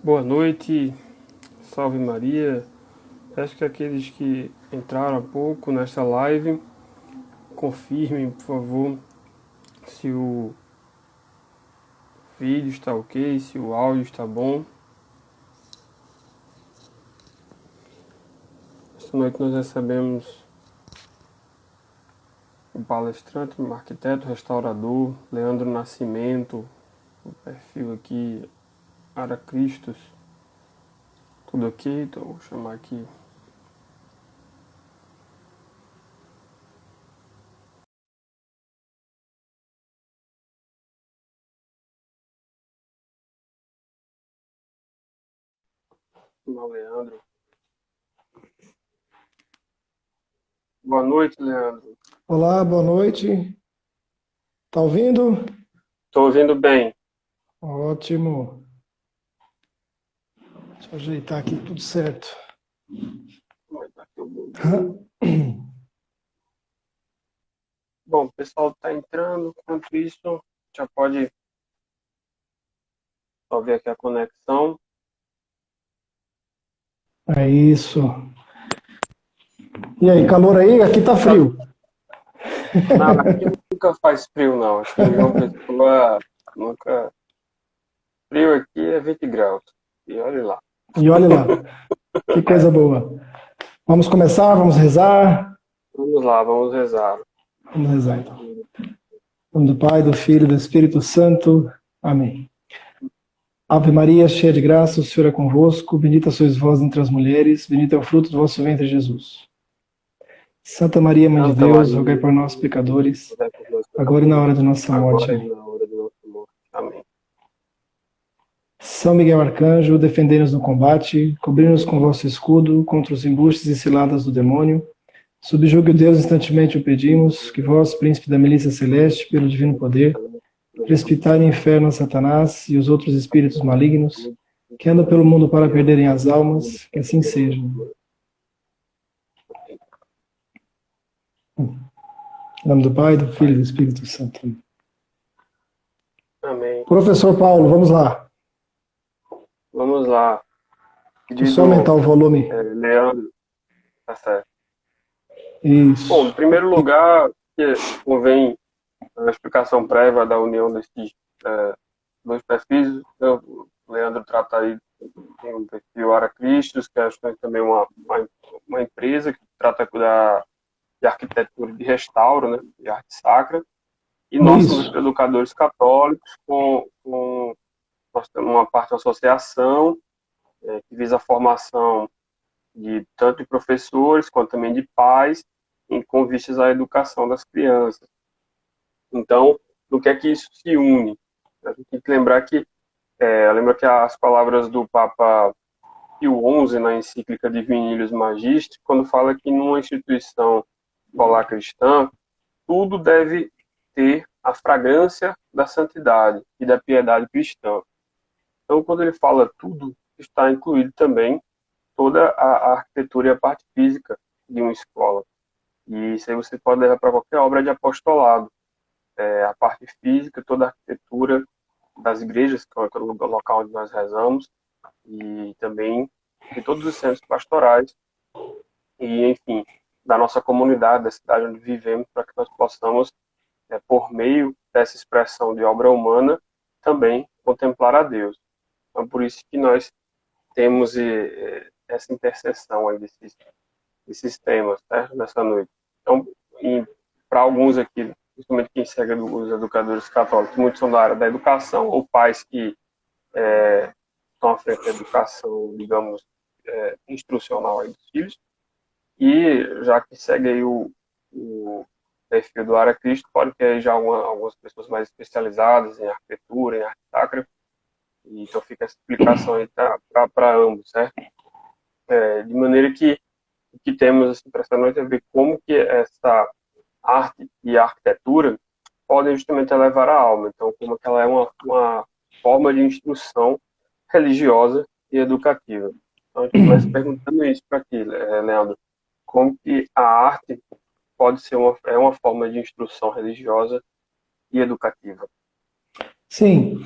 Boa noite, salve Maria. Peço que aqueles que entraram há pouco nesta live confirmem, por favor, se o vídeo está ok, se o áudio está bom. Esta noite nós recebemos o palestrante, o arquiteto, restaurador, Leandro Nascimento, o perfil aqui, Ara Cristos. Tudo ok? Então vou chamar aqui. Chamar o Leandro. Boa noite, Leandro. Olá, boa noite. Tá ouvindo? Estou ouvindo bem. Ótimo. Deixa eu ajeitar aqui tudo certo. Como é que tá aqui o volume? Bom, o pessoal está entrando. Enquanto isso, já pode só ver aqui a conexão. É isso. E aí, calor aí? Aqui tá Tá- frio. Não, aqui nunca faz frio, não. Aqui em João Pessoa, nunca. Frio aqui é 20 graus. E olha lá. E olha lá, que coisa boa. Vamos começar, vamos rezar. Vamos lá, vamos rezar. Vamos rezar então. Em nome do Pai, do Filho e do Espírito Santo. Amém. Ave Maria, cheia de graça, o Senhor é convosco. Bendita sois vós entre as mulheres, bendito é o fruto do vosso ventre, Jesus. Santa Maria, Mãe de Santa Deus, rogai Maria, por nós, pecadores, rogai por nós, agora e na hora pecadores, de nossa morte. agora e Amém. na hora de nossa morte. Amém. São Miguel Arcanjo, defendei-nos no combate, cobri-nos com vosso escudo contra os embustes e ciladas do demônio. Subjugue o Deus, instantemente o pedimos, que vós, príncipe da milícia celeste, pelo divino poder, precipitai no inferno a Satanás e os outros espíritos malignos, que andam pelo mundo para perderem as almas, que assim seja. Em nome do Pai, do Filho e do Espírito Santo. Amém. Professor Paulo, vamos lá. Vamos lá. Deixa eu só aumentar Querido o volume. Leandro, tá certo. Bom, em Isso. primeiro lugar, que convém a explicação prévia da união desses dois perfis. O Leandro trata aí tem um perfil Ara Cristos, que acho que é também uma empresa que trata de arquitetura de restauro, né, de arte sacra. E nós somos Isso. educadores católicos nós temos uma parte da associação que visa a formação de tanto de professores quanto também de pais com vistas à educação das crianças. Então, no que é que isso se une? A gente tem que lembrar que lembra que as palavras do Papa Pio XI na encíclica Divinilis Magistri, quando fala que numa instituição escolar cristã, tudo deve ter a fragrância da santidade e da piedade cristã. Então, quando ele fala tudo, está incluído também toda a arquitetura e a parte física de uma escola. E isso aí você pode levar para qualquer obra de apostolado. A parte física, toda a arquitetura das igrejas, que é o local onde nós rezamos, e também de todos os centros pastorais e, enfim, da nossa comunidade, da cidade onde vivemos, para que nós possamos, por meio dessa expressão de obra humana, também contemplar a Deus. Então, por isso que nós temos essa interseção aí desses temas, certo? Nessa noite. Então, para alguns aqui, principalmente quem segue os educadores católicos, muitos são da área da educação, ou pais que estão à frente da educação, digamos, instrucional aí dos filhos, e já que segue aí o perfil do Ara Cristo, pode ter já algumas pessoas mais especializadas em arquitetura, em arte sacra, e então fica essa explicação aí para ambos, certo? De maneira que o que temos assim, para essa noite é ver como que essa arte e a arquitetura podem justamente elevar a alma. Então, como que ela é uma forma de instrução religiosa e educativa. Então, a gente começa perguntando isso para ti, Leandro. Como que a arte pode ser uma forma de instrução religiosa e educativa? Sim.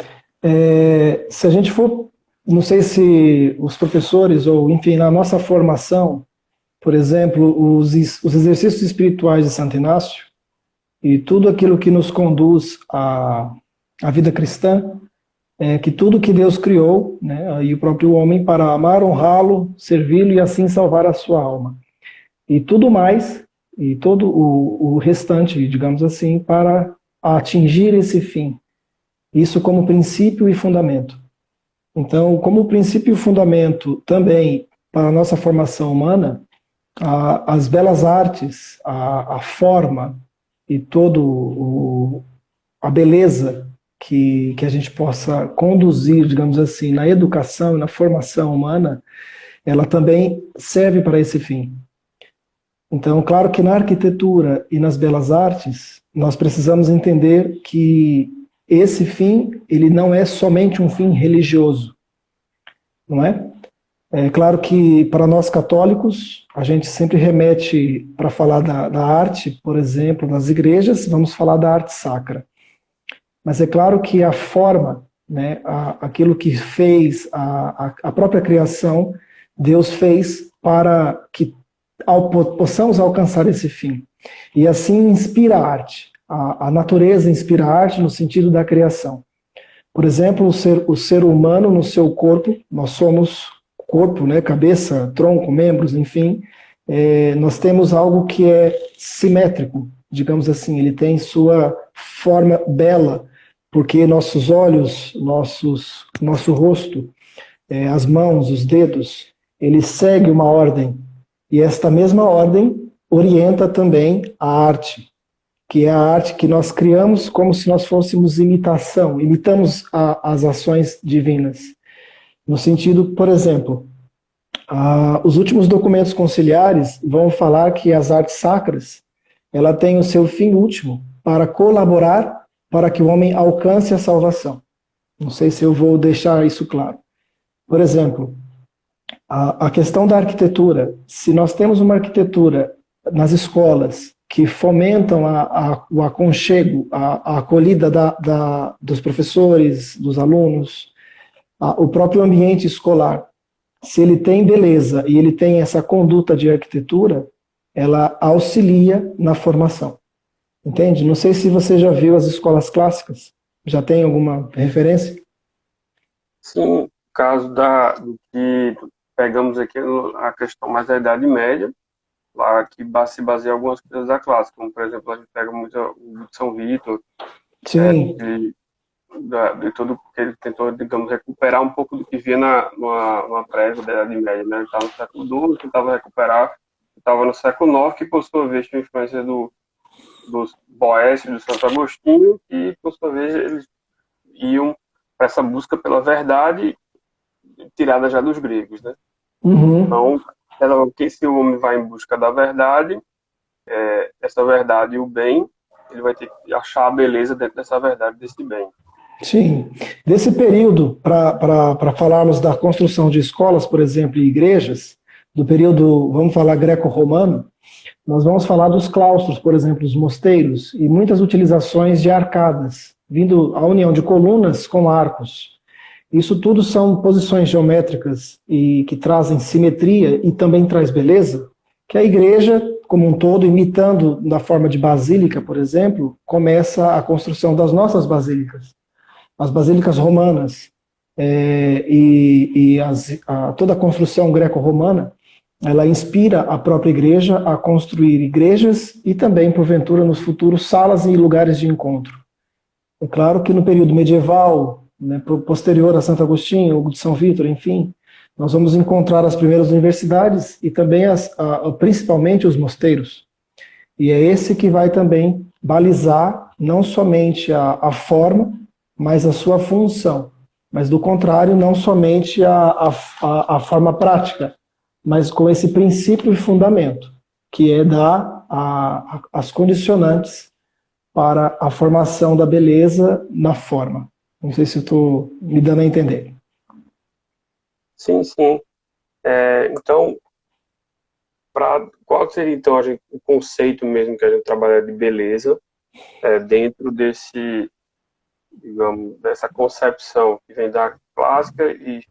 Se a gente for não sei se os professores, ou enfim, na nossa formação, por exemplo, os exercícios espirituais de Santo Inácio e tudo aquilo que nos conduz à vida cristã, é que tudo que Deus criou, né, e o próprio homem, para amar, honrá-lo, servi-lo e assim salvar a sua alma. E tudo mais, e todo o restante, digamos assim, para atingir esse fim. Isso como princípio e fundamento. Então, como princípio e fundamento também para a nossa formação humana, as belas artes, a forma e todo a beleza que a gente possa conduzir, digamos assim, na educação e na formação humana, ela também serve para esse fim. Então, claro que na arquitetura e nas belas artes, nós precisamos entender que esse fim, ele não é somente um fim religioso, não é? É claro que para nós católicos, a gente sempre remete para falar da arte, por exemplo, nas igrejas, vamos falar da arte sacra. Mas é claro que a forma, né, aquilo que fez a própria criação, Deus fez para que possamos alcançar esse fim. E assim inspira a arte. A natureza inspira a arte no sentido da criação. Por exemplo, o ser humano no seu corpo, nós somos corpo, né, cabeça, tronco, membros, enfim, nós temos algo que é simétrico, digamos assim, ele tem sua forma bela, porque nossos olhos, nosso rosto, as mãos, os dedos, ele segue uma ordem, e esta mesma ordem orienta também a arte, que é a arte que nós criamos como se nós fôssemos imitação, imitamos as ações divinas. No sentido, por exemplo, os últimos documentos conciliares vão falar que as artes sacras, ela tem o seu fim último para colaborar para que o homem alcance a salvação. Não sei se eu vou deixar isso claro. Por exemplo, a questão da arquitetura, se nós temos uma arquitetura nas escolas que fomentam o aconchego, a acolhida dos professores, dos alunos, o próprio ambiente escolar, se ele tem beleza e ele tem essa conduta de arquitetura, ela auxilia na formação. Entende? Não sei se você já viu as escolas clássicas. Já tem alguma referência? Sim, no caso do que pegamos aqui a questão mais da Idade Média, lá que se baseia em algumas coisas da clássica, como por exemplo a gente pega muito o de São Vitor, Sim. de tudo que ele tentou, digamos, recuperar um pouco do que via numa prévia da Idade Média, né? Ele estava no século XII, tentava recuperar, estava no século IX, que por sua vez tinha influência dos Boécios, do Santo Agostinho, e por sua vez eles iam para essa busca pela verdade tirada já dos gregos, né? Uhum. Então, que se o homem vai em busca da verdade, essa verdade e o bem, ele vai ter que achar a beleza dentro dessa verdade, desse bem. Sim. Desse período, para falarmos da construção de escolas, por exemplo, e igrejas, do período, vamos falar, greco-romano, nós vamos falar dos claustros, por exemplo, os mosteiros, e muitas utilizações de arcadas, vindo a união de colunas com arcos. Isso tudo são posições geométricas e que trazem simetria e também traz beleza, que a igreja, como um todo, imitando da forma de basílica, por exemplo, começa a construção das nossas basílicas. As basílicas romanas toda a construção greco-romana, ela inspira a própria igreja a construir igrejas e também, porventura, nos futuros, salas e lugares de encontro. É claro que no período medieval, né, posterior a Santo Agostinho, ou de São Vítor, enfim, nós vamos encontrar as primeiras universidades e também principalmente os mosteiros. E é esse que vai também balizar não somente a forma, mas a sua função. Mas, do contrário, não somente a forma prática, mas com esse princípio e fundamento, que é dar as condicionantes para a formação da beleza na forma. Não sei se eu estou me dando a entender. Sim, sim. Então, qual seria então o conceito mesmo que a gente trabalha de beleza dentro desse, digamos, dessa concepção que vem da clássica e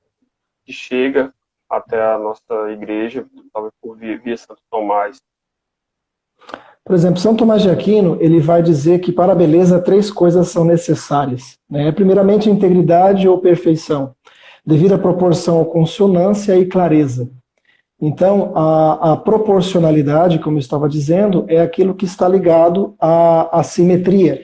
que chega até a nossa igreja, talvez por via Santo Tomás? Por exemplo, São Tomás de Aquino, ele vai dizer que para a beleza 3 coisas são necessárias, né? Primeiramente, integridade ou perfeição, devido à proporção, consonância e clareza. Então, a proporcionalidade, como eu estava dizendo, é aquilo que está ligado à simetria.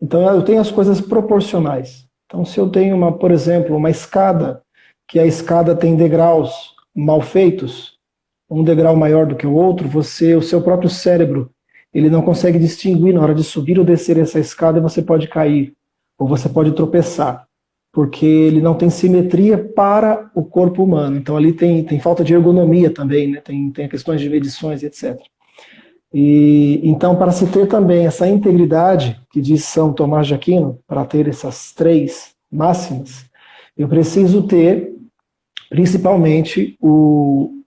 Então, eu tenho as coisas proporcionais. Então, se eu tenho, por exemplo, uma escada, que a escada tem degraus mal feitos, um degrau maior do que o outro, o seu próprio cérebro, ele não consegue distinguir na hora de subir ou descer essa escada e você pode cair, ou você pode tropeçar, porque ele não tem simetria para o corpo humano. Então ali tem falta de ergonomia também, né? Tem questões de medições, etc. E então, para se ter também essa integridade, que diz São Tomás de Aquino, para ter essas 3 máximas, eu preciso ter, principalmente, o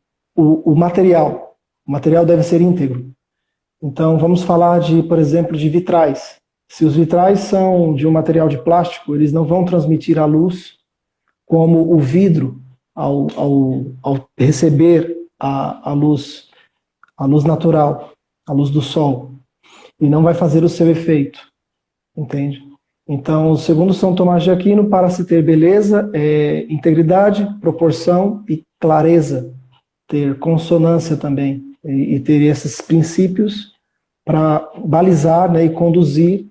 material. O material deve ser íntegro. Então, vamos falar por exemplo, de vitrais. Se os vitrais são de um material de plástico, eles não vão transmitir a luz como o vidro, ao receber a luz natural, a luz do sol, e não vai fazer o seu efeito, entende? Então, segundo São Tomás de Aquino, para se ter beleza, integridade, proporção e clareza, ter consonância também, e ter esses princípios para balizar, né, e conduzir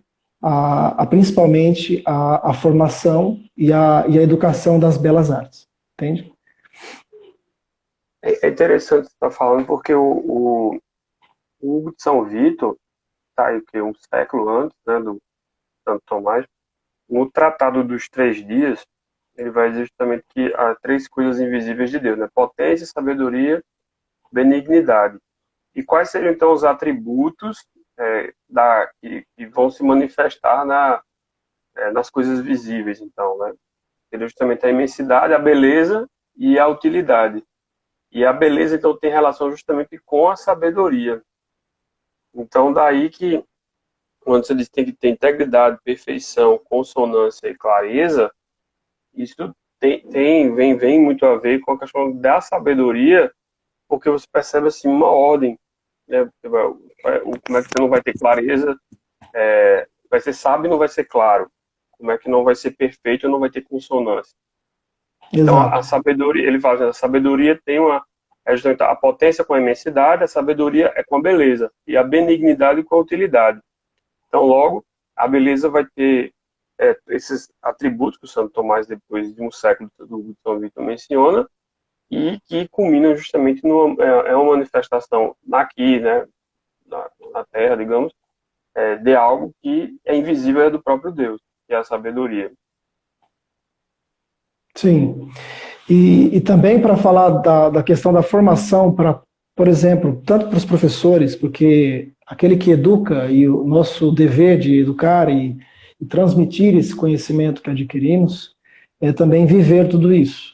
principalmente a formação e a educação das belas artes, entende? É interessante você estar falando, porque o Hugo de São Vito, tá aí que um século antes, né, do Santo Tomás, no Tratado dos 3 Dias, ele vai dizer justamente que há 3 coisas invisíveis de Deus, né? Potência, sabedoria, benignidade. E quais seriam, então, os atributos que vão se manifestar nas coisas visíveis, então, né? Seria justamente a imensidade, a beleza e a utilidade. E a beleza, então, tem relação justamente com a sabedoria. Então, daí que, quando você diz que tem que ter integridade, perfeição, consonância e clareza, isso vem muito a ver com a questão da sabedoria, porque você percebe, assim, uma ordem, né? Como é que você não vai ter clareza, vai ser sábio e não vai ser claro. Como é que não vai ser perfeito e não vai ter consonância. Então, Exato. a sabedoria, ele fala, a sabedoria tem justamente a potência com a imensidade, a sabedoria é com a beleza, e a benignidade com a utilidade. Então, logo, a beleza vai ter esses atributos que o Santo Tomás, depois de um século do São Vitor, menciona, e que culminam justamente uma manifestação aqui, né, na Terra, digamos, de algo que é invisível, é do próprio Deus, que é a sabedoria. Sim. E também para falar da questão da formação, por exemplo, tanto para os professores, porque aquele que educa e o nosso dever de educar e transmitir esse conhecimento que adquirimos é também viver tudo isso.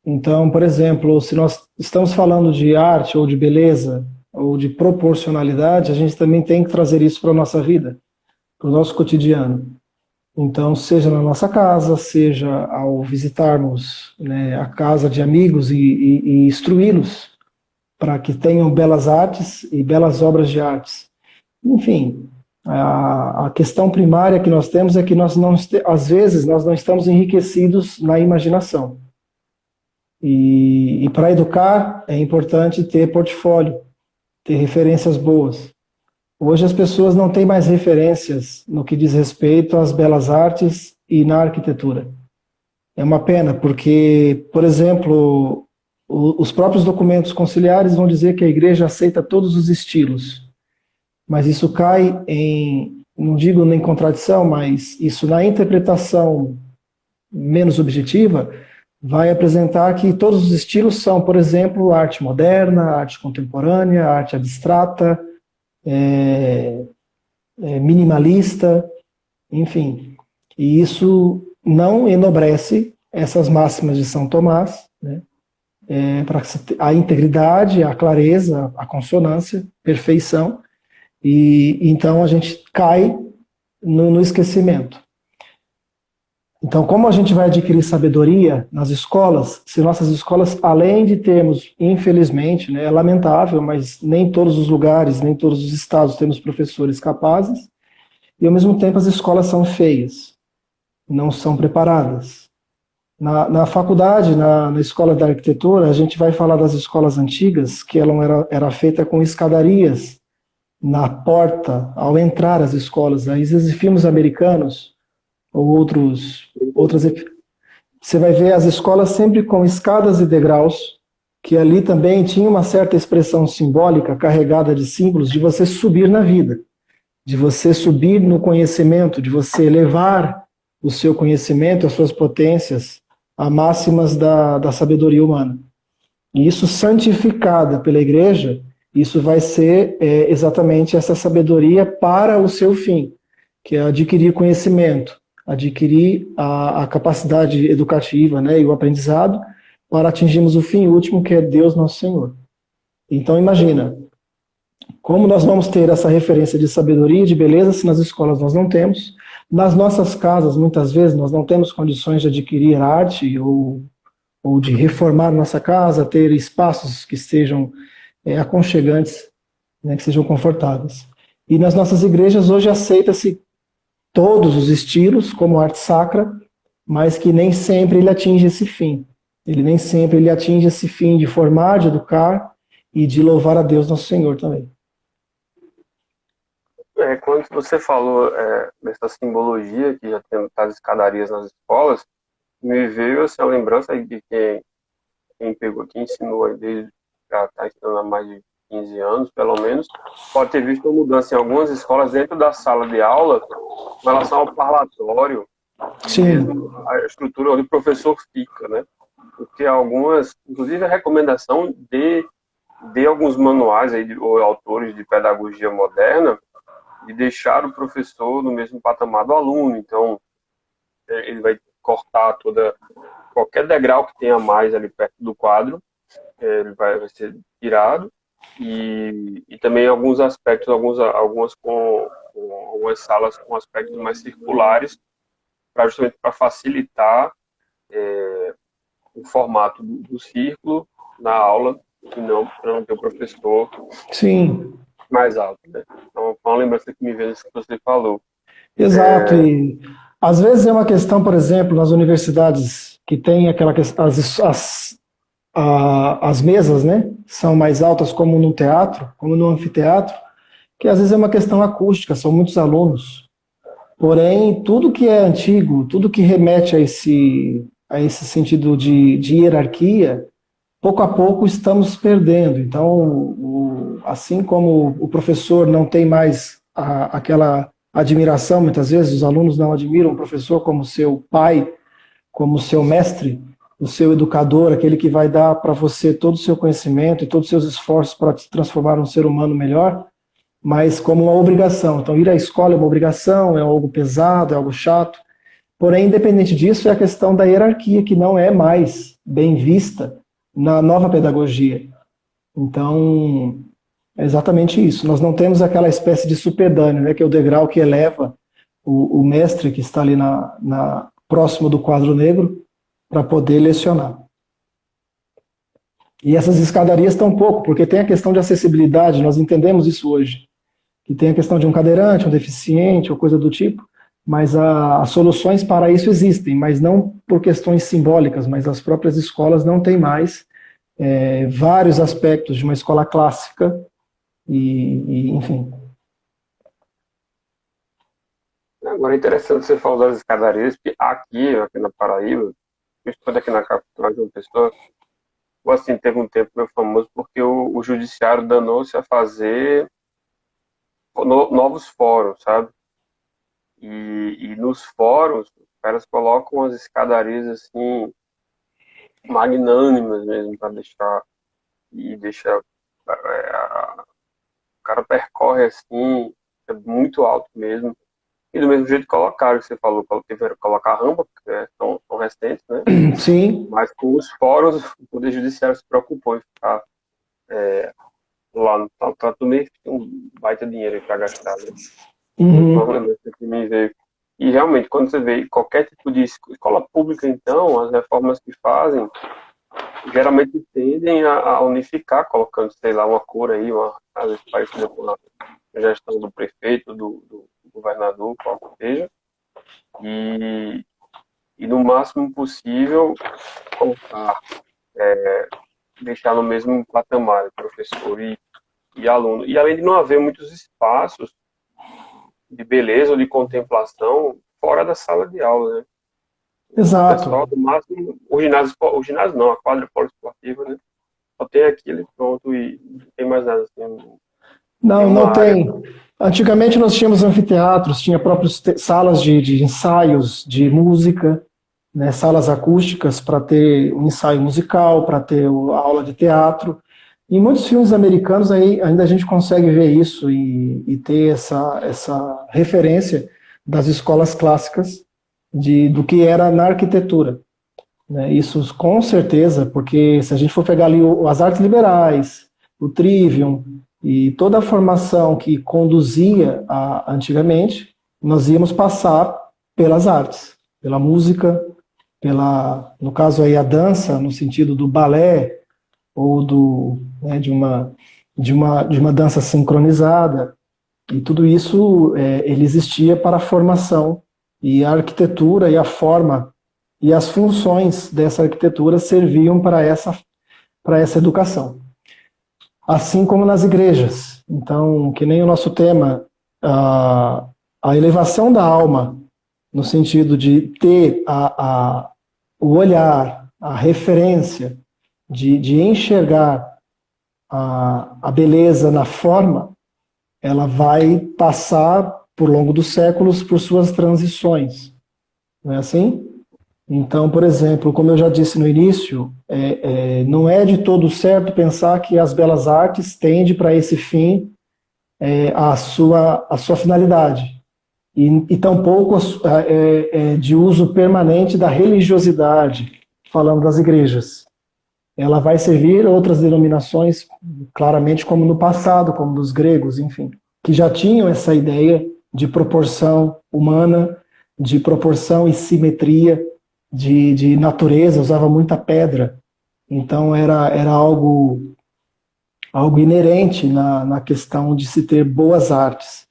Então, por exemplo, se nós estamos falando de arte ou de beleza ou de proporcionalidade, a gente também tem que trazer isso para a nossa vida, para o nosso cotidiano. Então, seja na nossa casa, seja ao visitarmos, né, a casa de amigos e instruí-los para que tenham belas artes e belas obras de artes. Enfim, a questão primária que nós temos é que às vezes nós não estamos enriquecidos na imaginação. E para educar é importante ter portfólio, ter referências boas. Hoje as pessoas não têm mais referências no que diz respeito às belas artes e na arquitetura. É uma pena, porque, por exemplo, os próprios documentos conciliares vão dizer que a igreja aceita todos os estilos, mas isso cai não digo nem contradição, mas isso na interpretação menos objetiva vai apresentar que todos os estilos são, por exemplo, arte moderna, arte contemporânea, arte abstrata, minimalista, enfim. E isso não enobrece essas máximas de São Tomás, né? Para a integridade, a clareza, a consonância, perfeição, e então a gente cai no esquecimento. Então, como a gente vai adquirir sabedoria nas escolas, se nossas escolas, além de termos, infelizmente, né, é lamentável, mas nem todos os lugares, nem todos os estados temos professores capazes, e ao mesmo tempo as escolas são feias, não são preparadas. Na faculdade, na escola da arquitetura, a gente vai falar das escolas antigas, que ela era feita com escadarias na porta, ao entrar às escolas. Aí existem filmes americanos, ou outras. Você vai ver as escolas sempre com escadas e degraus, que ali também tinha uma certa expressão simbólica, carregada de símbolos, de você subir na vida, de você subir no conhecimento, de você elevar o seu conhecimento, as suas potências, a máximas da sabedoria humana. E isso santificada pela igreja, isso vai ser exatamente essa sabedoria para o seu fim, que é adquirir conhecimento, adquirir a capacidade educativa, né, e o aprendizado para atingirmos o fim último, que é Deus nosso Senhor. Então imagina, como nós vamos ter essa referência de sabedoria e de beleza se nas escolas nós não temos? Nas nossas casas, muitas vezes, nós não temos condições de adquirir arte ou de reformar nossa casa, ter espaços que sejam aconchegantes, né, que sejam confortáveis. E nas nossas igrejas hoje aceita-se todos os estilos como arte sacra, mas que nem sempre ele atinge esse fim. Ele nem sempre ele atinge esse fim de formar, de educar e de louvar a Deus nosso Senhor também. Quando você falou dessa simbologia que já tem as escadarias nas escolas, me veio assim, a lembrança de quem pegou, quem ensinou aí desde já está ensinando há mais de 15 anos, pelo menos, pode ter visto uma mudança em algumas escolas dentro da sala de aula com relação ao parlatório, Sim. mesmo a estrutura onde o professor fica, né? Porque algumas, inclusive a recomendação de alguns manuais aí, ou autores de pedagogia moderna, de deixar o professor no mesmo patamar do aluno. Então, ele vai cortar qualquer degrau que tenha mais ali perto do quadro, ele vai ser tirado, e também alguns aspectos, algumas algumas salas com aspectos mais circulares, justamente para facilitar o formato do círculo na aula, e não para não ter o professor Sim. mais alto, né? Então, uma lembrança que me veio disso que você falou. Exato, e às vezes é uma questão, por exemplo, nas universidades que tem aquela questão, as mesas, né, são mais altas como no teatro, como no anfiteatro, que às vezes é uma questão acústica, são muitos alunos. Porém, tudo que é antigo, tudo que remete a esse sentido de hierarquia, pouco a pouco estamos perdendo. Então, assim como o professor não tem mais aquela admiração, muitas vezes os alunos não admiram o professor como seu pai, como seu mestre, o seu educador, aquele que vai dar para você todo o seu conhecimento e todos os seus esforços para te transformar num ser humano melhor, mas como uma obrigação. Então, ir à escola é uma obrigação, é algo pesado, é algo chato. Porém, independente disso, é a questão da hierarquia, que não é mais bem vista na nova pedagogia. Então, é exatamente isso. Nós não temos aquela espécie de supedâneo, né, que é o degrau que eleva o mestre que está ali próximo do quadro negro para poder lecionar. E essas escadarias estão pouco, porque tem a questão de acessibilidade, nós entendemos isso hoje, que tem a questão de um cadeirante, um deficiente, ou coisa do tipo, mas as soluções para isso existem, mas não por questões simbólicas, mas as próprias escolas não têm mais vários aspectos de uma escola clássica, enfim. Agora é interessante você falar das escadarias, porque aqui na Paraíba, principalmente aqui na capital de uma pessoa, assim, teve um tempo meio famoso porque o judiciário danou-se a fazer novos fóruns, sabe? E nos fóruns, os caras colocam as escadarias assim, magnânimas mesmo, para deixar o cara percorre assim, é muito alto mesmo. E do mesmo jeito colocaram, que você falou, tiveram que colocar rampa, porque são recentes, né? Sim. Mas com os fóruns, o Poder Judiciário se preocupou em ficar lá no Trato Meio, que tem um baita dinheiro para gastar, né? Uhum. Então, que me veio. E realmente, quando você vê qualquer tipo de escola pública, então, as reformas que fazem, geralmente tendem a unificar, colocando, sei lá, uma cor aí, às vezes parecida com a gestão do prefeito, do governador, qual que seja, e, e no máximo possível colocar, deixar no mesmo patamar professor e aluno. E além de não haver muitos espaços de beleza ou de contemplação fora da sala de aula, né? O pessoal, Exato. no máximo, o ginásio não, a quadra poliesportiva, né? Só tem aquilo pronto e não tem mais nada assim, Não, nenhuma não área. tem. Antigamente nós tínhamos anfiteatros, tinha próprias salas de ensaios de música, né, salas acústicas para ter um ensaio musical, para ter a aula de teatro. Em muitos filmes americanos aí, ainda a gente consegue ver isso e ter essa referência das escolas clássicas do que era na arquitetura. Né? Isso com certeza, porque se a gente for pegar ali as artes liberais, o trivium e toda a formação que conduzia antigamente, nós íamos passar pelas artes, pela música, no caso aí a dança, no sentido do balé ou né, de uma dança sincronizada, e tudo isso ele existia para a formação, e a arquitetura e a forma e as funções dessa arquitetura serviam para essa educação. Assim como nas igrejas. Então, que nem o nosso tema, a elevação da alma, no sentido de ter o olhar, a referência, de enxergar a beleza na forma, ela vai passar, por longo dos séculos, por suas transições. Não é assim? Então, por exemplo, como eu já disse no início, não é de todo certo pensar que as belas artes tendem para esse fim a sua finalidade. E tampouco de uso permanente da religiosidade, falando das igrejas. Ela vai servir outras denominações, claramente como no passado, como dos gregos, enfim, que já tinham essa ideia de proporção humana, de proporção e simetria, de natureza, usava muita pedra. Então era algo inerente na questão de se ter boas artes.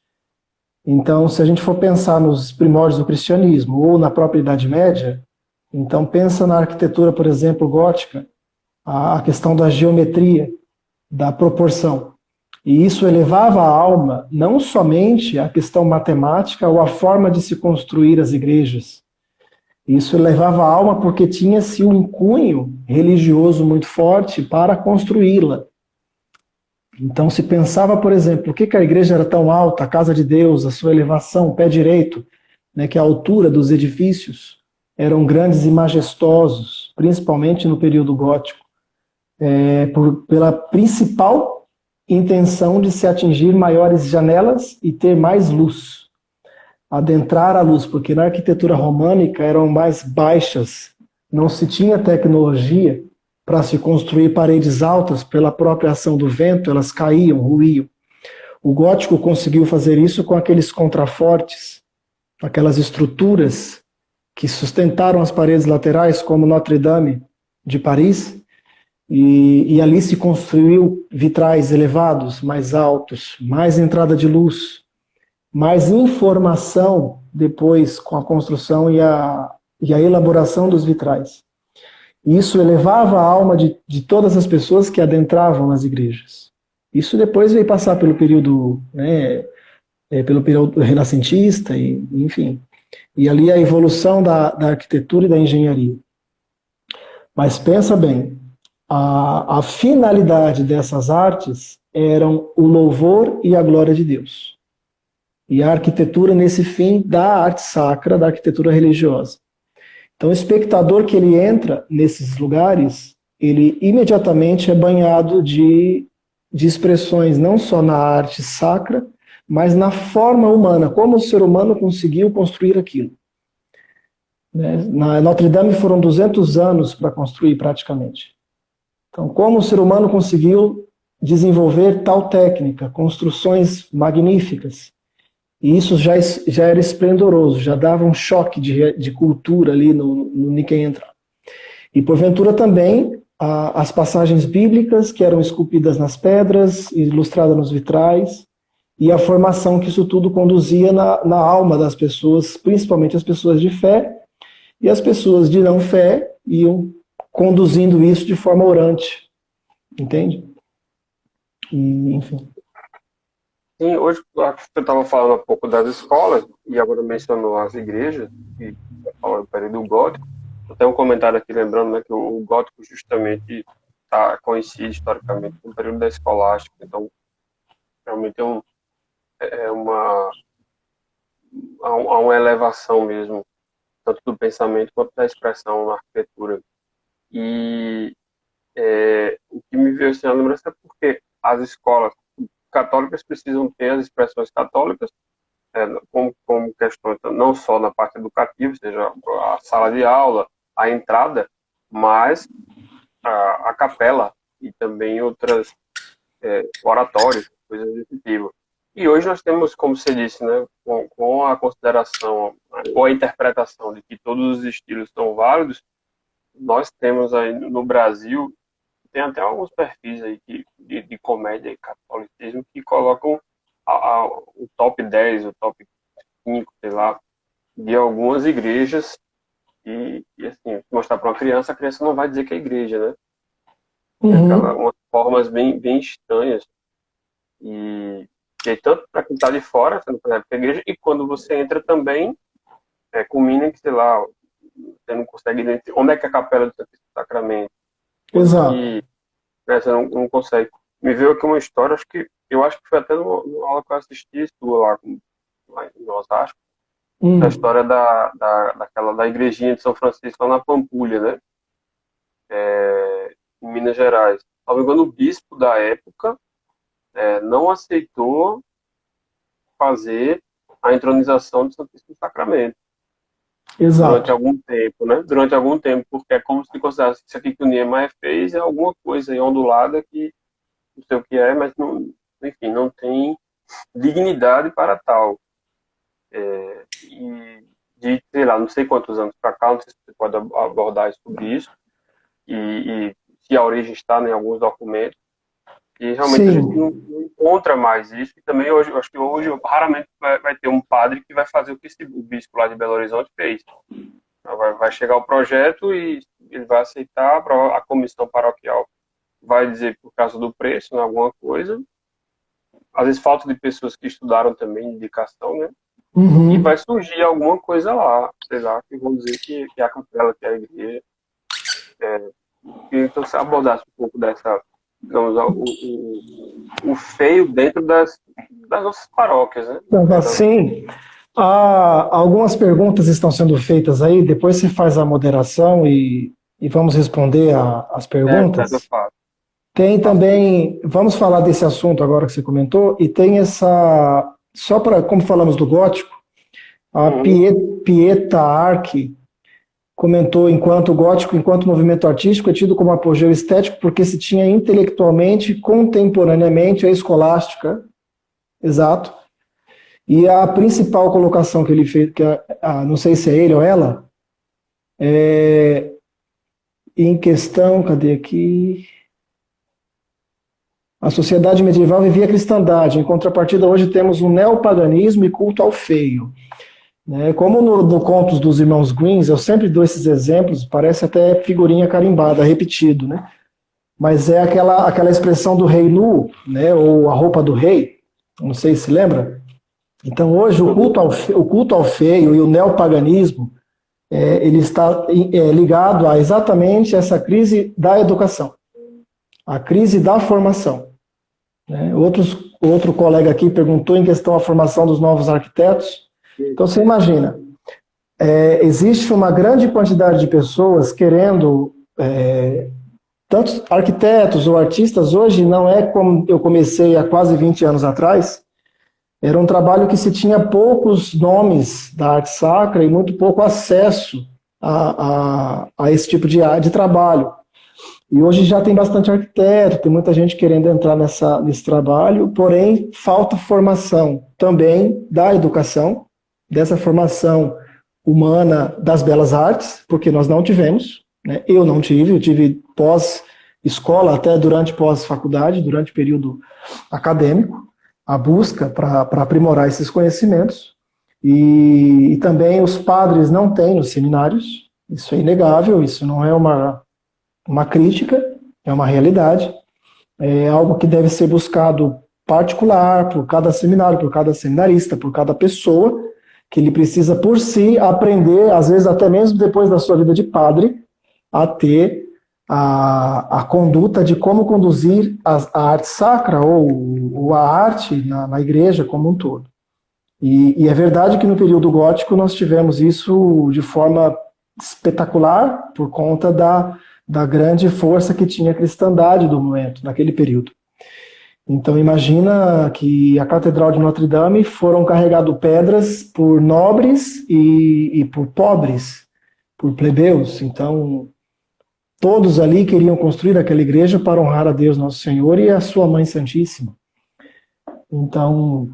Então, se a gente for pensar nos primórdios do cristianismo ou na própria Idade Média, então pensa na arquitetura, por exemplo, gótica, a questão da geometria, da proporção. E isso elevava a alma não somente à questão matemática ou à forma de se construir as igrejas. Isso elevava a alma porque tinha-se um cunho religioso muito forte para construí-la. Então se pensava, por exemplo, por que a igreja era tão alta, a casa de Deus, a sua elevação, o pé direito, né, que a altura dos edifícios eram grandes e majestosos, principalmente no período gótico, pela principal intenção de se atingir maiores janelas e ter mais luz, adentrar a luz, porque na arquitetura românica eram mais baixas, não se tinha tecnologia para se construir paredes altas pela própria ação do vento, elas caíam, ruíam. O gótico conseguiu fazer isso com aqueles contrafortes, aquelas estruturas que sustentaram as paredes laterais, como Notre-Dame de Paris, e ali se construiu vitrais elevados, mais altos, mais entrada de luz, mais informação depois com a construção e a elaboração dos vitrais. Isso elevava a alma de todas as pessoas que adentravam nas igrejas. Isso depois veio passar pelo período, pelo período renascentista, enfim. E ali a evolução da arquitetura e da engenharia. Mas pensa bem, a finalidade dessas artes eram o louvor e a glória de Deus. E a arquitetura nesse fim da arte sacra, da arquitetura religiosa. Então, o espectador que ele entra nesses lugares, ele imediatamente é banhado de expressões não só na arte sacra, mas na forma humana, como o ser humano conseguiu construir aquilo. Na Notre Dame foram 200 anos para construir praticamente. Então, como o ser humano conseguiu desenvolver tal técnica, construções magníficas. E isso já era esplendoroso, já dava um choque de cultura ali no Nikkei entra. E porventura também as passagens bíblicas que eram esculpidas nas pedras, ilustradas nos vitrais, e a formação que isso tudo conduzia na alma das pessoas, principalmente as pessoas de fé, e as pessoas de não fé iam conduzindo isso de forma orante, entende? E, enfim. Sim, hoje você estava falando um pouco das escolas, e agora mencionou as igrejas, que falou do período gótico. Eu tenho um comentário aqui lembrando, né, que o gótico justamente coincide historicamente com o período da escolástica, então realmente há uma elevação mesmo, tanto do pensamento quanto da expressão na arquitetura. E o que me veio assim à lembrança é porque as escolas católicas precisam ter as expressões católicas como questões não só na parte educativa, seja a sala de aula, a entrada, mas a capela e também outras oratórios, coisas desse tipo. E hoje nós temos, como você disse, né, com a consideração, com a interpretação de que todos os estilos são válidos, nós temos aí no Brasil, tem até alguns perfis aí de comédia e catolicismo que colocam o top 10, o top 5, sei lá, de algumas igrejas e assim, mostrar para uma criança, a criança não vai dizer que é igreja, né? Umas formas bem estranhas. E aí, tanto para quem está de fora, você não percebe que é igreja, e quando você entra também, culmina que, sei lá, você não consegue identificar onde é que é a capela do Santíssimo Sacramento. Exato. E, você não consegue. Me veio aqui uma história, eu acho que foi até no aula que eu assisti, lá em Osasco, a história da igrejinha de São Francisco lá na Pampulha, né? Em Minas Gerais. Se não me engano, o bispo da época não aceitou fazer a entronização do Santíssimo Sacramento. Exato. Durante algum tempo, né? Durante algum tempo, porque é como se considerasse que isso aqui que o Niemeyer fez é alguma coisa aí ondulada que não sei o que é, mas não, enfim, não tem dignidade para tal. E de, sei lá, não sei quantos anos para cá, não sei se você pode abordar sobre isso, e se a origem está em alguns documentos, e realmente a gente não encontra mais isso, e também hoje, acho que hoje raramente vai ter um padre que vai fazer o que o bispo lá de Belo Horizonte fez. Vai chegar o projeto e ele vai aceitar, a comissão paroquial vai dizer por causa do preço, né, alguma coisa, às vezes falta de pessoas que estudaram também indicação, né? E vai surgir alguma coisa lá, sei lá, que vão dizer que é a capela, que é a igreja. Então, se abordasse um pouco dessa, digamos, o feio dentro das nossas paróquias, né? Sim. Algumas perguntas estão sendo feitas aí, depois você faz a moderação e vamos responder as perguntas. Tem também, vamos falar desse assunto agora que você comentou, e tem essa, só para, como falamos do gótico, a Pieta Archi comentou, enquanto movimento artístico é tido como apogeu estético porque se tinha intelectualmente, contemporaneamente, a escolástica, exato, e a principal colocação que ele fez, não sei se é ele ou ela, em questão, cadê aqui? A sociedade medieval vivia a cristandade, em contrapartida hoje temos um neopaganismo e culto ao feio. Como no Contos dos Irmãos Grimm, eu sempre dou esses exemplos, parece até figurinha carimbada, repetido, né? Mas é aquela expressão do rei nu, né? Ou a roupa do rei, não sei se lembra. Então hoje o culto ao feio e o neopaganismo, ele está ligado a exatamente essa crise da educação, a crise da formação. Outro colega aqui perguntou em questão à formação dos novos arquitetos. Então você imagina, existe uma grande quantidade de pessoas querendo, tanto arquitetos ou artistas, hoje não é como eu comecei há quase 20 anos atrás, era um trabalho que se tinha poucos nomes da arte sacra e muito pouco acesso a esse tipo de trabalho. E hoje já tem bastante arquiteto, tem muita gente querendo entrar nesse trabalho, porém falta formação também da educação, dessa formação humana das belas artes, porque nós não tivemos, né? Eu não tive, eu tive pós-escola, até durante pós-faculdade, durante o período acadêmico, a busca para aprimorar esses conhecimentos. E também os padres não têm nos seminários, isso é inegável, isso não é uma crítica, é uma realidade, é algo que deve ser buscado particular, por cada seminário, por cada seminarista, por cada pessoa, que ele precisa por si aprender, às vezes até mesmo depois da sua vida de padre, a ter a conduta de como conduzir a arte sacra ou a arte na igreja como um todo. E é verdade que no período gótico nós tivemos isso de forma espetacular por conta da grande força que tinha a cristandade do momento, naquele período. Então imagina que a Catedral de Notre Dame foram carregadas pedras por nobres e por pobres, por plebeus. Então todos ali queriam construir aquela igreja para honrar a Deus Nosso Senhor e a sua Mãe Santíssima. Então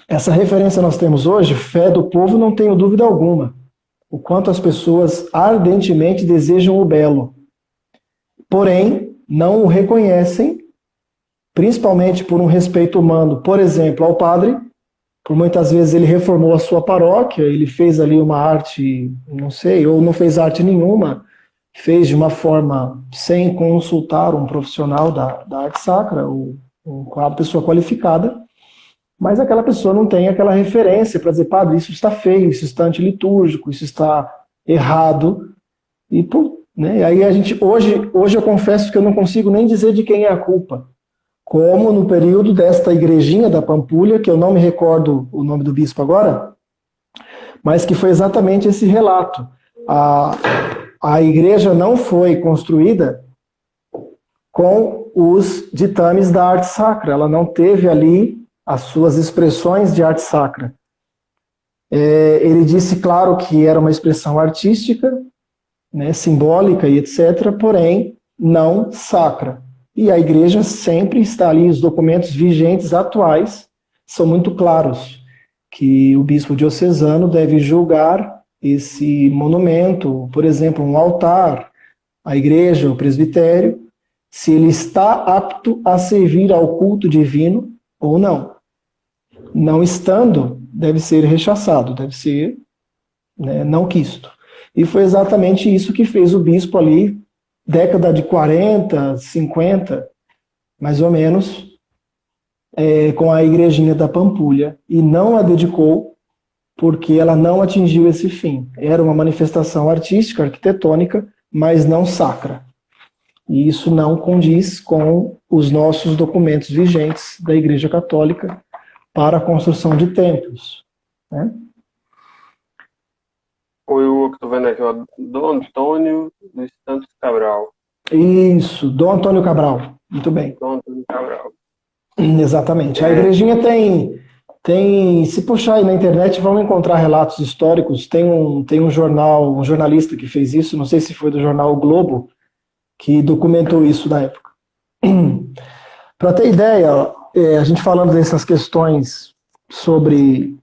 essa referência nós temos hoje, fé do povo, não tenho dúvida alguma. O quanto as pessoas ardentemente desejam o belo. Porém, não o reconhecem, principalmente por um respeito humano, por exemplo, ao padre. Por muitas vezes ele reformou a sua paróquia, ele fez ali uma arte, não sei, ou não fez arte nenhuma, fez de uma forma sem consultar um profissional da arte sacra, ou uma pessoa qualificada, mas aquela pessoa não tem aquela referência para dizer, padre, isso está feio, isso está antilitúrgico, isso está errado. E né, aí a gente, hoje eu confesso que eu não consigo nem dizer de quem é a culpa. Como no período desta igrejinha da Pampulha, que eu não me recordo o nome do bispo agora, mas que foi exatamente esse relato. A igreja não foi construída com os ditames da arte sacra, ela não teve ali as suas expressões de arte sacra. Ele disse, claro, que era uma expressão artística, né, simbólica e etc., porém não sacra. E a igreja sempre está ali, os documentos vigentes atuais são muito claros, que o bispo diocesano deve julgar esse monumento, por exemplo, um altar, a igreja, o presbitério, se ele está apto a servir ao culto divino ou não. Não estando, deve ser rechaçado, deve ser, né, não quisto. E foi exatamente isso que fez o bispo ali, década de 40, 50, mais ou menos, com a igrejinha da Pampulha, e não a dedicou porque ela não atingiu esse fim. Era uma manifestação artística, arquitetônica, mas não sacra. E isso não condiz com os nossos documentos vigentes da Igreja Católica para a construção de templos, né? Foi o que estou vendo aqui, ó, Dom Antônio dos Santos Cabral. Isso, Dom Antônio Cabral, muito bem. Dom Antônio Cabral. Exatamente. A igrejinha tem, se puxar aí na internet, vão encontrar relatos históricos. Tem um jornal, um jornalista que fez isso, não sei se foi do jornal O Globo, que documentou isso da época. Para ter ideia, a gente falando dessas questões sobre,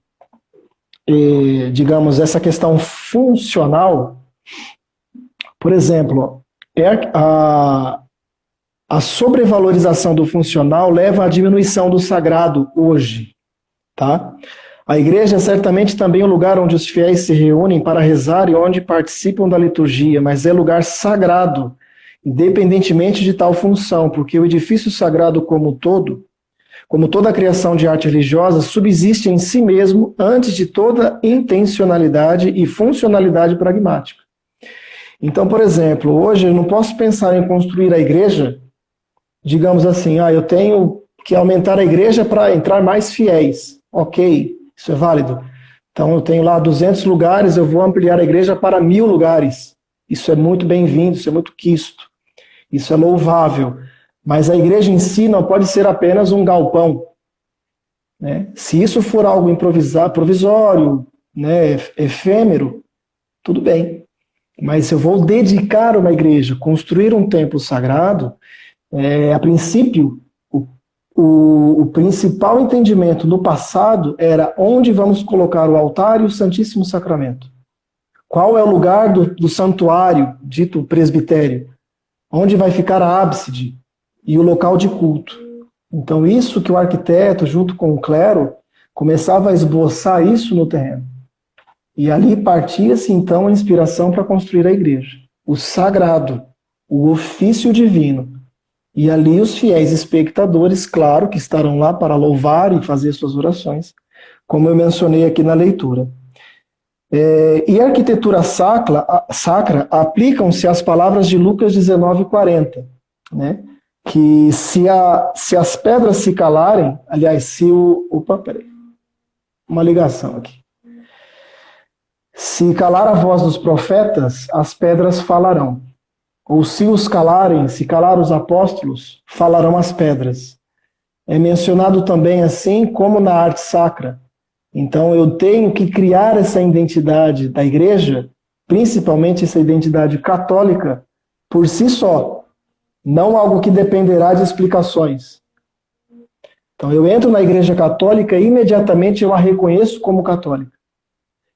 digamos, essa questão funcional, por exemplo, a sobrevalorização do funcional leva à diminuição do sagrado hoje, tá? A igreja é certamente também um lugar onde os fiéis se reúnem para rezar e onde participam da liturgia, mas é lugar sagrado, independentemente de tal função, porque o edifício sagrado como toda a criação de arte religiosa, subsiste em si mesmo antes de toda intencionalidade e funcionalidade pragmática. Então, por exemplo, hoje eu não posso pensar em construir a igreja, digamos assim, eu tenho que aumentar a igreja para entrar mais fiéis. Ok, isso é válido. Então eu tenho lá 200 lugares, eu vou ampliar a igreja para 1000 lugares. Isso é muito bem-vindo, isso é muito quisto. Isso é louvável. Mas a igreja em si não pode ser apenas um galpão, né? Se isso for algo provisório, né, efêmero, tudo bem. Mas se eu vou dedicar uma igreja, construir um templo sagrado, a princípio, o principal entendimento no passado era onde vamos colocar o altar e o Santíssimo Sacramento. Qual é o lugar do santuário, dito presbitério? Onde vai ficar a ábside e o local de culto? Então, isso que o arquiteto, junto com o clero, começava a esboçar isso no terreno. E ali partia-se, então, a inspiração para construir a igreja. O sagrado, o ofício divino. E ali os fiéis espectadores, claro, que estarão lá para louvar e fazer suas orações, como eu mencionei aqui na leitura. E a arquitetura sacra aplicam-se às palavras de Lucas 19:40, né? Que se as pedras se calarem, aliás, se o... Opa, peraí. Uma ligação aqui. Se calar a voz dos profetas, as pedras falarão. Ou se os calarem, se calar os apóstolos, falarão as pedras. É mencionado também assim como na arte sacra. Então eu tenho que criar essa identidade da igreja, principalmente essa identidade católica, por si só. Não algo que dependerá de explicações. Então eu entro na igreja católica e imediatamente eu a reconheço como católica.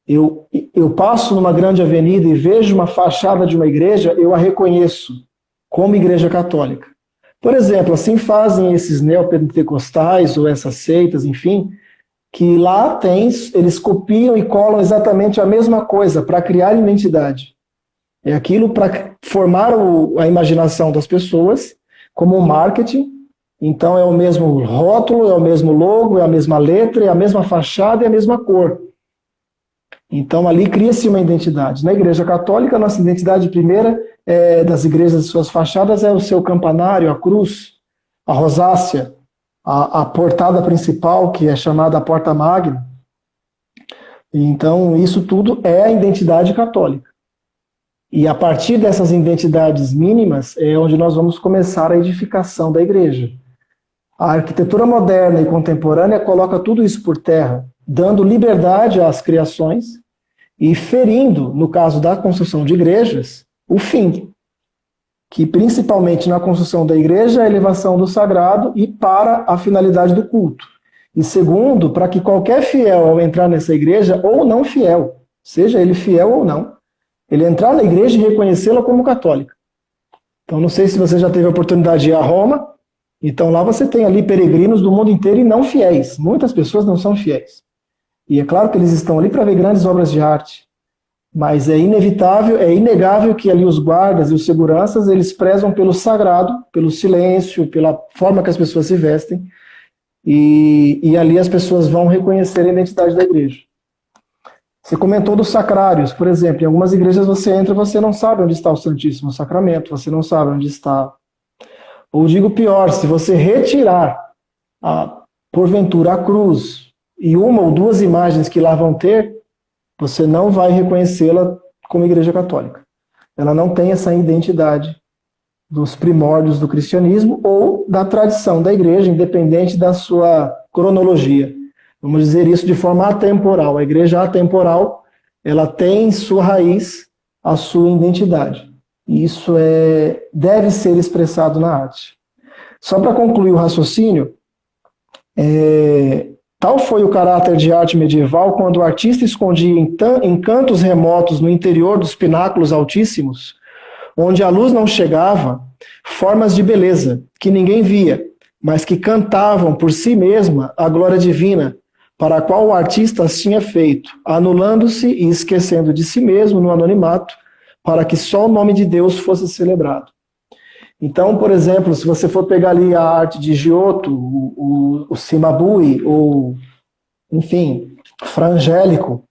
Eu passo numa grande avenida e vejo uma fachada de uma igreja, eu a reconheço como igreja católica. Por exemplo, assim fazem esses neopentecostais ou essas seitas, enfim, que lá eles copiam e colam exatamente a mesma coisa para criar identidade. É aquilo para formar a imaginação das pessoas como um marketing. Então é o mesmo rótulo, é o mesmo logo, é a mesma letra, é a mesma fachada e a mesma cor. Então ali cria-se uma identidade. Na Igreja Católica, a nossa identidade primeira das igrejas e suas fachadas é o seu campanário, a cruz, a rosácea, a portada principal, que é chamada a porta magna. Então isso tudo é a identidade católica. E a partir dessas identidades mínimas é onde nós vamos começar a edificação da igreja. A arquitetura moderna e contemporânea coloca tudo isso por terra, dando liberdade às criações e ferindo, no caso da construção de igrejas, o fim, que principalmente na construção da igreja é a elevação do sagrado e para a finalidade do culto. E segundo, para que qualquer fiel ao entrar nessa igreja, ou não fiel, seja ele fiel ou não, ele entrar na igreja e reconhecê-la como católica. Então não sei se você já teve a oportunidade de ir a Roma, então lá você tem ali peregrinos do mundo inteiro e não fiéis. Muitas pessoas não são fiéis. E é claro que eles estão ali para ver grandes obras de arte. Mas é inevitável, é inegável que ali os guardas e os seguranças, eles prezam pelo sagrado, pelo silêncio, pela forma que as pessoas se vestem. E ali as pessoas vão reconhecer a identidade da igreja. Você comentou dos sacrários, por exemplo. Em algumas igrejas você entra e você não sabe onde está o Santíssimo Sacramento, você não sabe onde está. Ou digo pior, se você retirar, porventura, a cruz e uma ou duas imagens que lá vão ter, você não vai reconhecê-la como igreja católica. Ela não tem essa identidade dos primórdios do cristianismo ou da tradição da igreja, independente da sua cronologia. Vamos dizer isso de forma atemporal. A igreja atemporal, ela tem em sua raiz a sua identidade. E isso deve ser expressado na arte. Só para concluir o raciocínio, tal foi o caráter de arte medieval quando o artista escondia em cantos remotos no interior dos pináculos altíssimos, onde a luz não chegava, formas de beleza que ninguém via, mas que cantavam por si mesma a glória divina, para a qual o artista as tinha feito, anulando-se e esquecendo de si mesmo no anonimato, para que só o nome de Deus fosse celebrado. Então, por exemplo, se você for pegar ali a arte de Giotto, o Cimabue, ou, enfim, Fra Angelico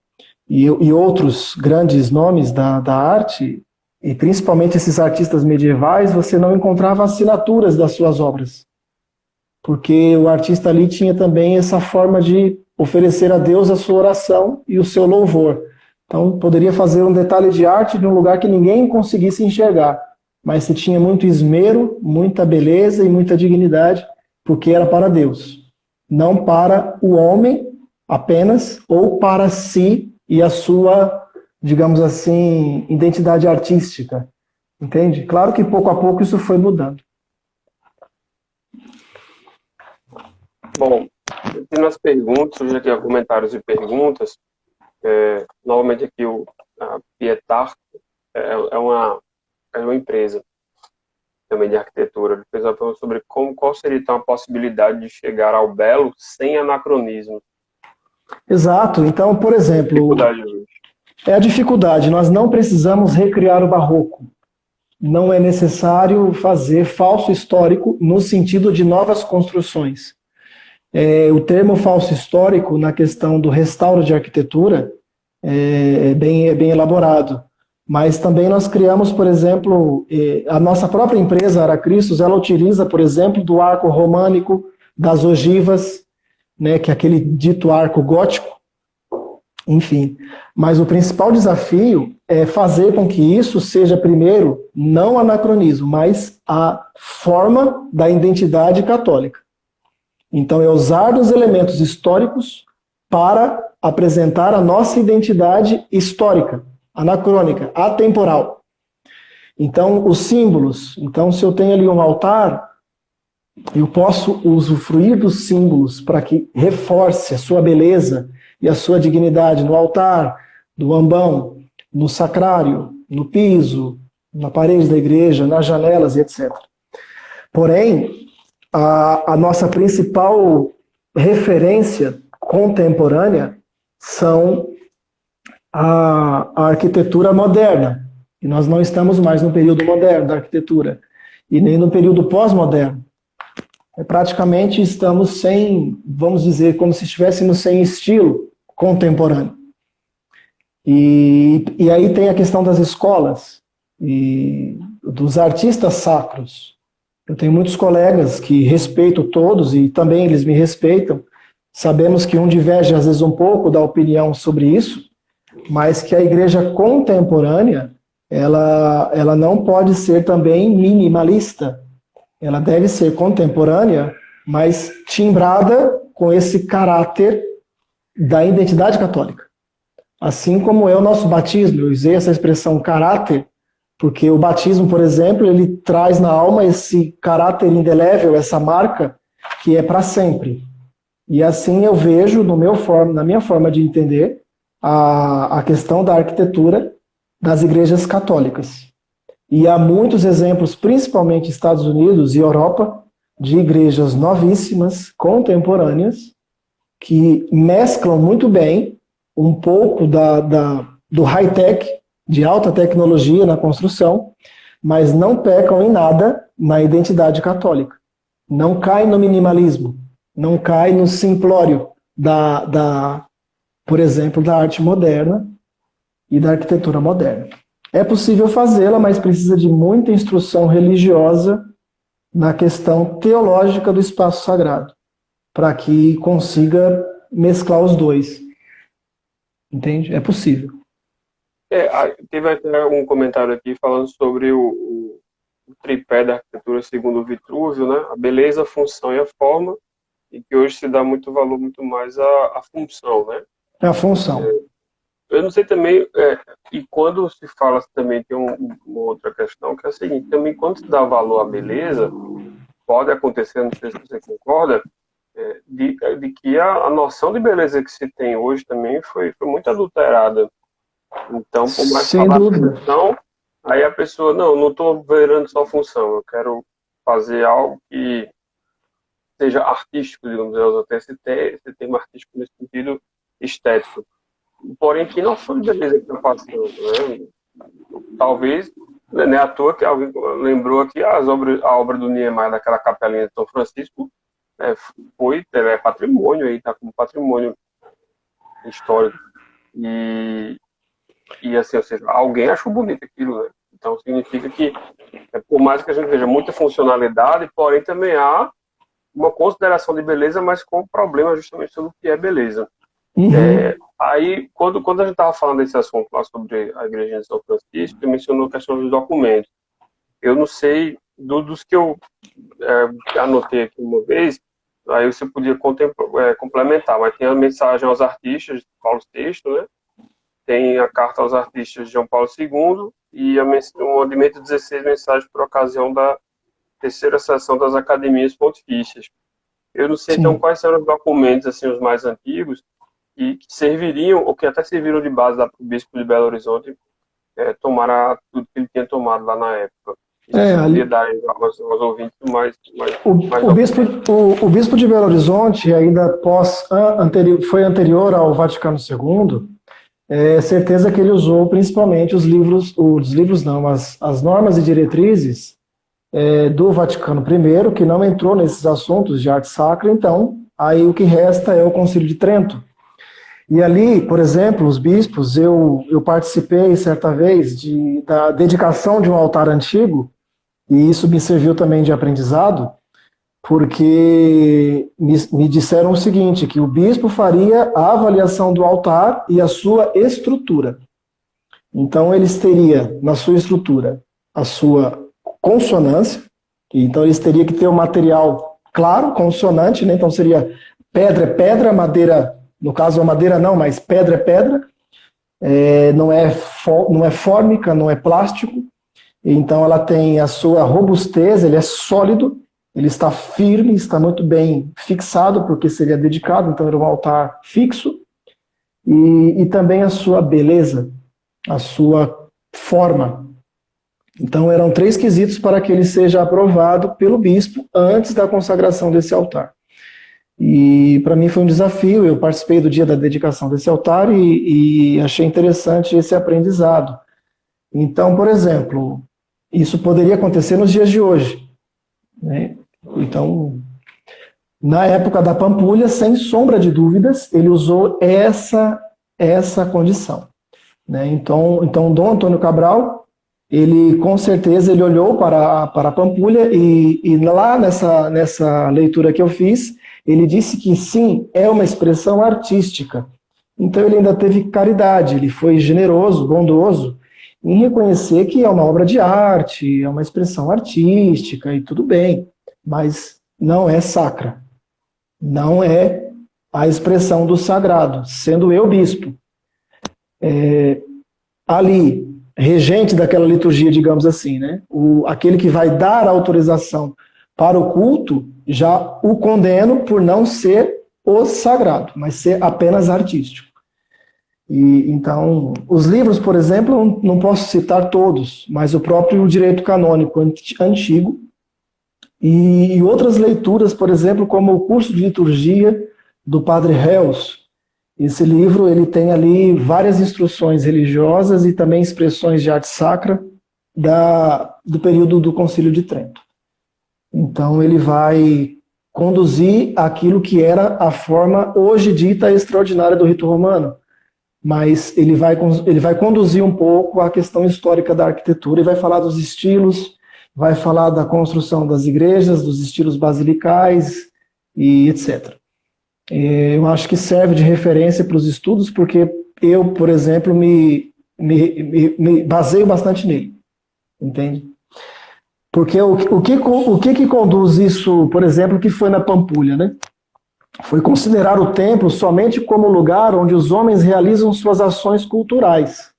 e outros grandes nomes da arte, e principalmente esses artistas medievais, você não encontrava assinaturas das suas obras. Porque o artista ali tinha também essa forma de oferecer a Deus a sua oração e o seu louvor. Então, poderia fazer um detalhe de arte de um lugar que ninguém conseguisse enxergar, mas se tinha muito esmero, muita beleza e muita dignidade, porque era para Deus, não para o homem apenas, ou para si e a sua digamos assim, identidade artística, entende? Claro que pouco a pouco isso foi mudando. Bom, aqui nas perguntas, surgiram aqui comentários e perguntas. Novamente aqui a Pietar é uma empresa também de arquitetura. Ele fez uma pergunta sobre qual seria então a possibilidade de chegar ao belo sem anacronismo. Exato. Então, por exemplo, Dificuldade hoje. é a dificuldade. Nós não precisamos recriar o barroco. Não é necessário fazer falso histórico no sentido de novas construções. O termo falso histórico, na questão do restauro de arquitetura, é bem elaborado. Mas também nós criamos, por exemplo, a nossa própria empresa, Aracristos, ela utiliza, por exemplo, do arco românico, das ogivas, né, que é aquele dito arco gótico, enfim. Mas o principal desafio é fazer com que isso seja, primeiro, não anacronismo, mas a forma da identidade católica. Então, é usar dos elementos históricos para apresentar a nossa identidade histórica, anacrônica, atemporal. Então, os símbolos. Então, se eu tenho ali um altar, eu posso usufruir dos símbolos para que reforce a sua beleza e a sua dignidade no altar, no ambão, no sacrário, no piso, na parede da igreja, nas janelas e etc. Porém, a nossa principal referência contemporânea são a arquitetura moderna. E nós não estamos mais no período moderno da arquitetura, e nem no período pós-moderno. Praticamente estamos sem, vamos dizer, como se estivéssemos sem estilo contemporâneo. E aí tem a questão das escolas e dos artistas sacros. Eu tenho muitos colegas que respeito todos e também eles me respeitam. Sabemos que um diverge às vezes um pouco da opinião sobre isso, mas que a igreja contemporânea, ela não pode ser também minimalista. Ela deve ser contemporânea, mas timbrada com esse caráter da identidade católica. Assim como é o nosso batismo. Eu usei essa expressão caráter, porque o batismo, por exemplo, ele traz na alma esse caráter indelével, essa marca que é para sempre. E assim eu vejo, na minha forma de entender, a questão da arquitetura das igrejas católicas. E há muitos exemplos, principalmente Estados Unidos e Europa, de igrejas novíssimas, contemporâneas, que mesclam muito bem um pouco do high-tech, de alta tecnologia na construção, mas não pecam em nada na identidade católica. Não cai no minimalismo, não cai no simplório por exemplo, da arte moderna e da arquitetura moderna. É possível fazê-la, mas precisa de muita instrução religiosa na questão teológica do espaço sagrado, para que consiga mesclar os dois. Entende? É possível. Teve até um comentário aqui falando sobre o tripé da arquitetura segundo o Vitrúvio, né? A beleza, a função e a forma, e que hoje se dá muito valor, muito mais à função, né? É a função. Eu não sei também, e quando se fala também, tem uma outra questão, que é a seguinte, também quando se dá valor à beleza, pode acontecer, não sei se você concorda, de que a noção de beleza que se tem hoje também foi muito adulterada. Então, por mais que falasse função, aí a pessoa, não estou virando só função, eu quero fazer algo que seja artístico, digamos, eu uso até esse termo artístico nesse sentido estético. Porém, que não foi beleza que está passando, né? Talvez, não é à toa que alguém lembrou aqui a obra do Niemeyer, daquela capelinha de São Francisco, é patrimônio, aí está como patrimônio histórico. E assim, ou seja, alguém achou bonito aquilo, né? Então significa que, por mais que a gente veja muita funcionalidade, porém também há uma consideração de beleza, mas com problema justamente sobre o que é beleza. Uhum. Aí, quando a gente estava falando desse assunto lá sobre a igreja de São Francisco, você mencionou a questão dos documentos. Eu não sei, dos que eu anotei aqui uma vez, aí você podia complementar, mas tem a mensagem aos artistas, de Paulo VI, né? tem a Carta aos Artistas de João Paulo II e o Andamento 16 mensagens por ocasião da terceira sessão das Academias Pontifícias. Eu não sei, então, Sim. quais são os documentos, assim, os mais antigos, que serviriam, ou que até serviram de base para o Bispo de Belo Horizonte tomar tudo que ele tinha tomado lá na época. Isso você poderia dar aos ouvintes o bispo de Belo Horizonte, ainda foi anterior ao Vaticano II, é certeza que ele usou principalmente as normas e diretrizes do Vaticano I, que não entrou nesses assuntos de arte sacra. Então, aí o que resta é o Concílio de Trento. E ali, por exemplo, os bispos, eu participei certa vez da dedicação de um altar antigo, e isso me serviu também de aprendizado, porque me disseram o seguinte, que o bispo faria a avaliação do altar e a sua estrutura. Então, eles teriam, na sua estrutura, a sua consonância, então eles teriam que ter um material claro, consonante, né? Então seria pedra é pedra, madeira, no caso a madeira não, mas pedra é pedra, não é fórmica, não é plástico, então ela tem a sua robustez, ele é sólido, ele está firme, está muito bem fixado, porque seria dedicado, então era um altar fixo, e também a sua beleza, a sua forma. Então eram 3 quesitos para que ele seja aprovado pelo bispo antes da consagração desse altar. E para mim foi um desafio, eu participei do dia da dedicação desse altar e achei interessante esse aprendizado. Então, por exemplo, isso poderia acontecer nos dias de hoje, né? Então, na época da Pampulha, sem sombra de dúvidas, ele usou essa condição, né? Então Dom Antônio Cabral, ele com certeza ele olhou para a Pampulha e lá nessa leitura que eu fiz, ele disse que sim, é uma expressão artística. Então ele ainda teve caridade, ele foi generoso, bondoso, em reconhecer que é uma obra de arte, é uma expressão artística e tudo bem, mas não é sacra. Não é a expressão do sagrado, sendo eu bispo. Ali, regente daquela liturgia, digamos assim, né? Aquele que vai dar autorização para o culto, já o condeno por não ser o sagrado, mas ser apenas artístico. E então, os livros, por exemplo, não posso citar todos, mas o próprio direito canônico antigo e outras leituras, por exemplo, como o curso de liturgia do Padre Reus. Esse livro ele tem ali várias instruções religiosas e também expressões de arte sacra do período do Concílio de Trento. Então ele vai conduzir aquilo que era a forma hoje dita extraordinária do rito romano, mas ele vai conduzir um pouco a questão histórica da arquitetura e vai falar dos estilos, vai falar da construção das igrejas, dos estilos basilicais e etc. Eu acho que serve de referência para os estudos, porque eu, por exemplo, me baseio bastante nele, entende? Porque o que conduz isso, por exemplo, que foi na Pampulha, né? Foi considerar o templo somente como lugar onde os homens realizam suas ações culturais,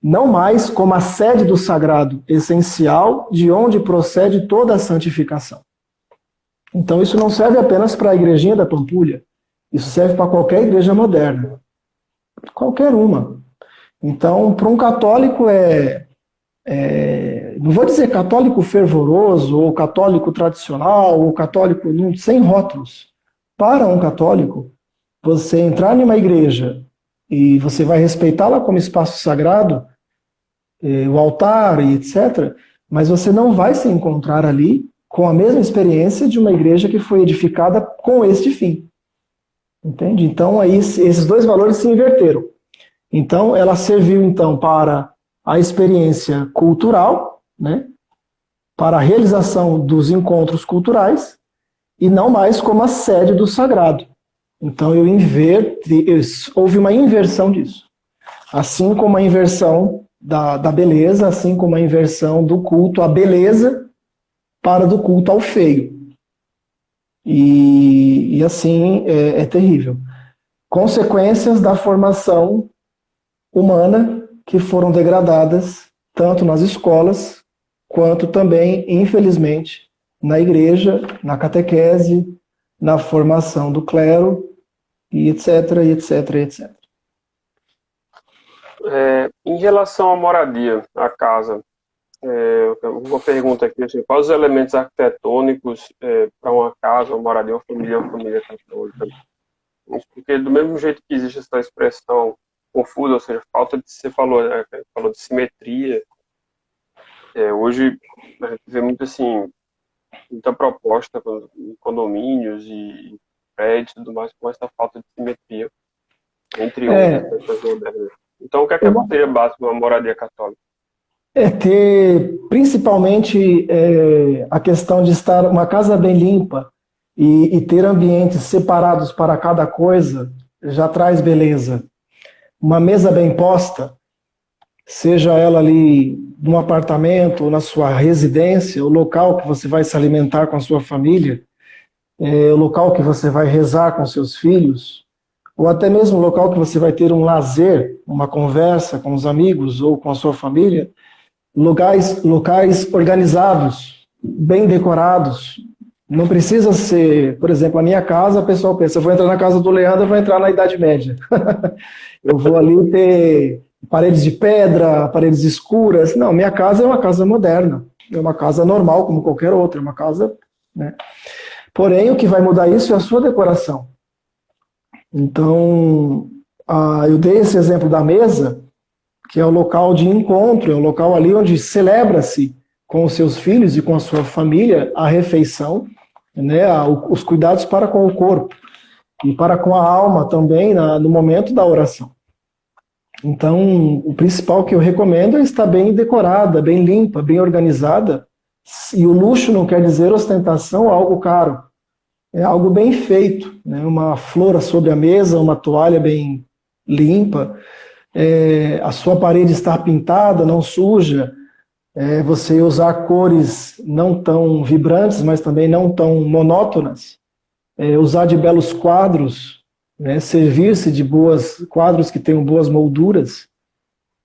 não mais como a sede do sagrado essencial de onde procede toda a santificação. Então isso não serve apenas para a igrejinha da Pampulha, isso serve para qualquer igreja moderna, qualquer uma. Então, para um católico não vou dizer católico fervoroso, ou católico tradicional, ou católico sem rótulos. Para um católico, você entrar numa igreja e você vai respeitá-la como espaço sagrado, o altar e etc., mas você não vai se encontrar ali com a mesma experiência de uma igreja que foi edificada com este fim. Entende? Então, aí, esses 2 valores se inverteram. Então, ela serviu então para a experiência cultural, né, para a realização dos encontros culturais, e não mais como a sede do sagrado. Então houve uma inversão disso. Assim como a inversão da beleza, assim como a inversão do culto à beleza para do culto ao feio. E assim é terrível. Consequências da formação humana que foram degradadas tanto nas escolas quanto também, infelizmente, na igreja, na catequese, na formação do clero, e etc, e etc, e etc. Em relação à moradia, à casa, uma pergunta aqui, assim, quais os elementos arquitetônicos para uma casa, uma moradia, uma família católica? Porque do mesmo jeito que existe essa expressão confusa, ou seja, falta de, você falou de simetria, hoje a gente vê muito assim, muita proposta em condomínios e prédios e tudo mais com essa falta de simetria, entre outras questões modernas. Então, o que é a matéria básica de uma moradia católica? É ter, principalmente, a questão de estar uma casa bem limpa e ter ambientes separados para cada coisa já traz beleza. Uma mesa bem posta, seja ela ali num apartamento ou na sua residência, o local que você vai se alimentar com a sua família, o local que você vai rezar com seus filhos, ou até mesmo o local que você vai ter um lazer, uma conversa com os amigos ou com a sua família, locais organizados, bem decorados. Não precisa ser, por exemplo, a minha casa, o pessoal pensa, eu vou entrar na casa do Leandro, eu vou entrar na Idade Média. Eu vou ali ter paredes de pedra, paredes escuras. Não, minha casa é uma casa moderna, é uma casa normal como qualquer outra, é uma casa, né? Porém, o que vai mudar isso é a sua decoração. Então, eu dei esse exemplo da mesa, que é o local de encontro, é o local ali onde celebra-se com os seus filhos e com a sua família a refeição, né, os cuidados para com o corpo e para com a alma também no momento da oração. Então, o principal que eu recomendo é estar bem decorada, bem limpa, bem organizada, e o luxo não quer dizer ostentação, algo caro. É algo bem feito, né? Uma flor sobre a mesa, uma toalha bem limpa, a sua parede estar pintada, não suja, você usar cores não tão vibrantes, mas também não tão monótonas, usar de belos quadros, né? Servir-se de quadros que tenham boas molduras.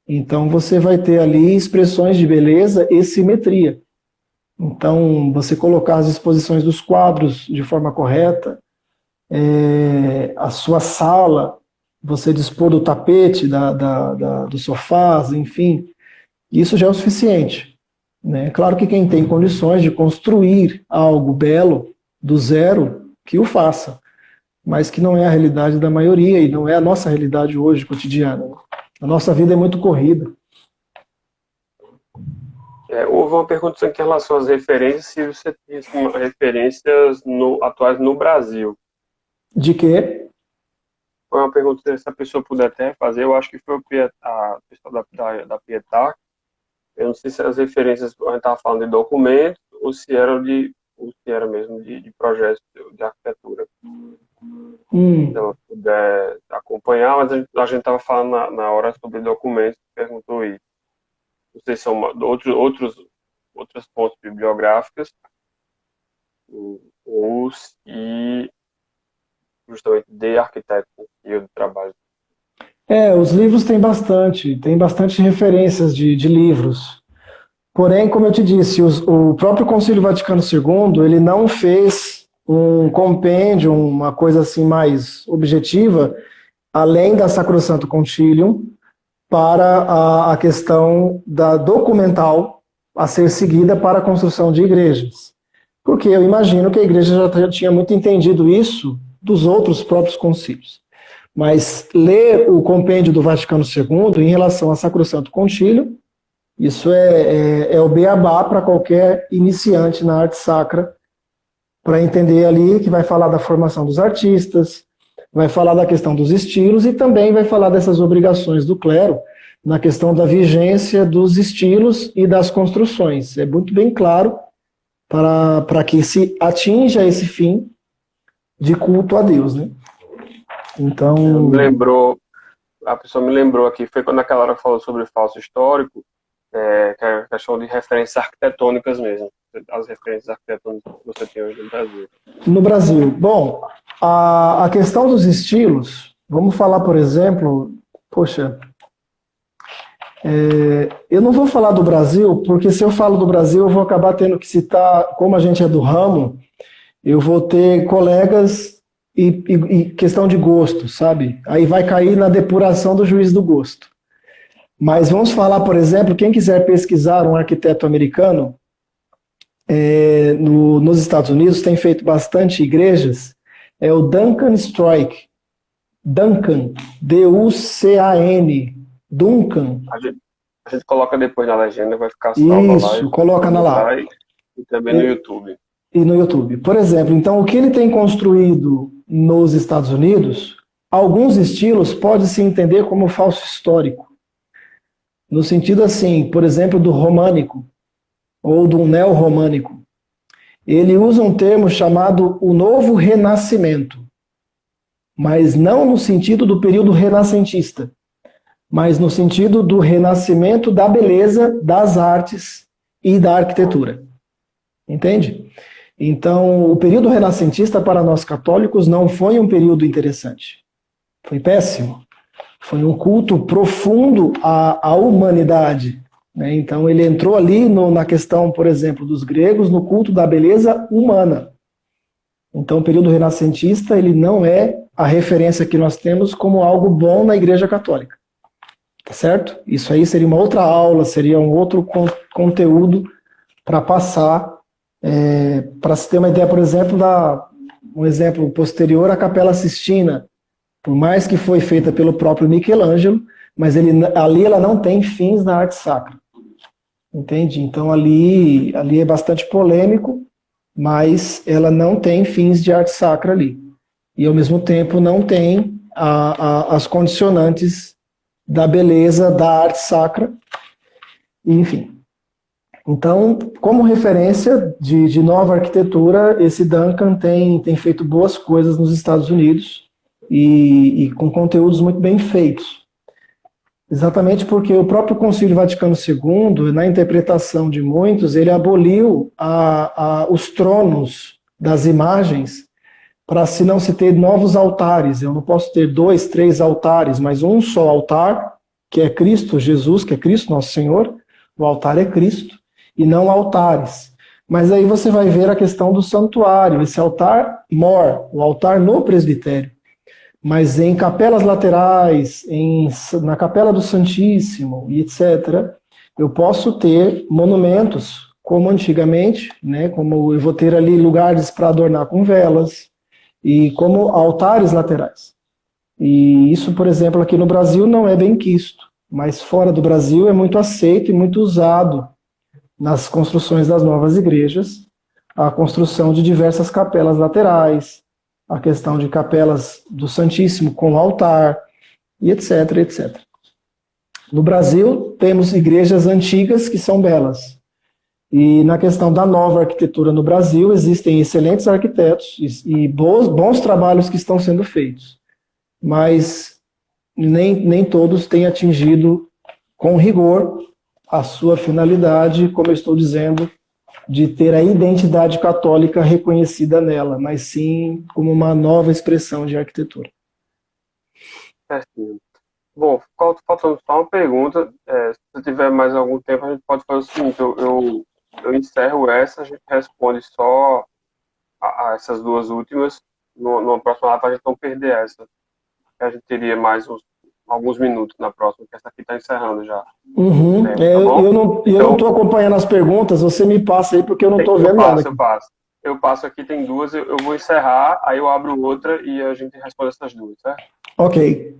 Então você vai ter ali expressões de beleza e simetria. Então, você colocar as exposições dos quadros de forma correta, a sua sala, você dispor do tapete, dos sofás, enfim, isso já é o suficiente, né? Claro que quem tem condições de construir algo belo do zero, que o faça, mas que não é a realidade da maioria e não é a nossa realidade hoje, cotidiana. A nossa vida é muito corrida. Houve uma pergunta aqui em relação às referências, se você tem referências atuais no Brasil. De quê? Foi uma pergunta, se a pessoa puder até fazer, eu acho que foi a pessoa da Pietà. Eu não sei se as referências, a gente estava falando de documentos, ou se era mesmo de projetos de arquitetura. Se ela puder acompanhar, mas a gente estava falando na hora sobre documentos, perguntou isso. Não sei se são outras fontes bibliográficas, ou se justamente de arquiteto e eu de trabalho. Os livros têm bastante referências de livros. Porém, como eu te disse, o próprio Concílio Vaticano II, ele não fez um compêndio, uma coisa assim mais objetiva, além da Sacrosanto Concilium, para a questão da documental a ser seguida para a construção de igrejas. Porque eu imagino que a igreja já tinha muito entendido isso dos outros próprios concílios. Mas ler o compêndio do Vaticano II em relação a Sacrosanto Concilium, isso é o beabá para qualquer iniciante na arte sacra, para entender ali que vai falar da formação dos artistas, vai falar da questão dos estilos e também vai falar dessas obrigações do clero na questão da vigência dos estilos e das construções. É muito bem claro para que se atinja esse fim de culto a Deus, né? Então... A pessoa me lembrou aqui, foi quando aquela hora falou sobre o falso histórico, que é a questão de referências arquitetônicas mesmo, as referências arquitetônicas que você tem hoje no Brasil. No Brasil, bom, a questão dos estilos, vamos falar, por exemplo, Eu não vou falar do Brasil, porque se eu falo do Brasil, eu vou acabar tendo que citar, como a gente é do ramo, eu vou ter colegas e questão de gosto, sabe? Aí vai cair na depuração do juiz do gosto. Mas vamos falar, por exemplo, quem quiser pesquisar um arquiteto americano, nos Estados Unidos tem feito bastante igrejas, é o Duncan Strike. Duncan, D-U-C-A-N, Duncan. A gente coloca depois na legenda, vai ficar salvo lá. Isso, coloca na live. E também no YouTube. E no YouTube. Por exemplo, então, o que ele tem construído nos Estados Unidos, alguns estilos pode-se entender como falso histórico. No sentido assim, por exemplo, do românico, ou do neo-românico. Ele usa um termo chamado o novo renascimento, mas não no sentido do período renascentista, mas no sentido do renascimento da beleza, das artes e da arquitetura. Entende? Então, o período renascentista para nós católicos não foi um período interessante. Foi péssimo. Foi um culto profundo à humanidade. Né? Então, ele entrou ali na questão, por exemplo, dos gregos, no culto da beleza humana. Então, o período renascentista, ele não é a referência que nós temos como algo bom na Igreja Católica. Tá certo? Isso aí seria uma outra aula, seria um outro conteúdo para passar, para se ter uma ideia, por exemplo, um exemplo posterior à Capela Sistina, por mais que foi feita pelo próprio Michelangelo, mas ali ela não tem fins na arte sacra. Entende? Então ali é bastante polêmico, mas ela não tem fins de arte sacra ali. E ao mesmo tempo não tem as condicionantes da beleza da arte sacra, enfim. Então, como referência de nova arquitetura, esse Duncan tem feito boas coisas nos Estados Unidos e com conteúdos muito bem feitos. Exatamente porque o próprio Concílio Vaticano II, na interpretação de muitos, ele aboliu os tronos das imagens para se não se ter novos altares. Eu não posso ter 2, 3 altares, mas um só altar, que é Cristo Jesus, que é Cristo Nosso Senhor. O altar é Cristo, e não altares. Mas aí você vai ver a questão do santuário, esse altar mor, o altar no presbitério. Mas em capelas laterais, na capela do Santíssimo, e etc., eu posso ter monumentos, como antigamente, né, como eu vou ter ali lugares para adornar com velas, e como altares laterais. E isso, por exemplo, aqui no Brasil não é bem quisto, mas fora do Brasil é muito aceito e muito usado nas construções das novas igrejas, a construção de diversas capelas laterais, a questão de capelas do Santíssimo com altar, e etc, etc. No Brasil, temos igrejas antigas que são belas. E na questão da nova arquitetura no Brasil, existem excelentes arquitetos e bons trabalhos que estão sendo feitos. Mas nem todos têm atingido com rigor a sua finalidade, como eu estou dizendo, de ter a identidade católica reconhecida nela, mas sim como uma nova expressão de arquitetura. Certo. Bom, faltando só uma pergunta. Se tiver mais algum tempo, a gente pode fazer o seguinte: eu encerro essa, a gente responde só a essas duas últimas no próximo live, para a gente não perder essa. A gente teria mais alguns minutos na próxima, que essa aqui está encerrando já. Uhum. Tá eu não estou acompanhando as perguntas, você me passa aí, porque eu não estou vendo nada. Eu passo aqui, tem duas, eu vou encerrar, aí eu abro outra e a gente responde essas duas, certo? Ok.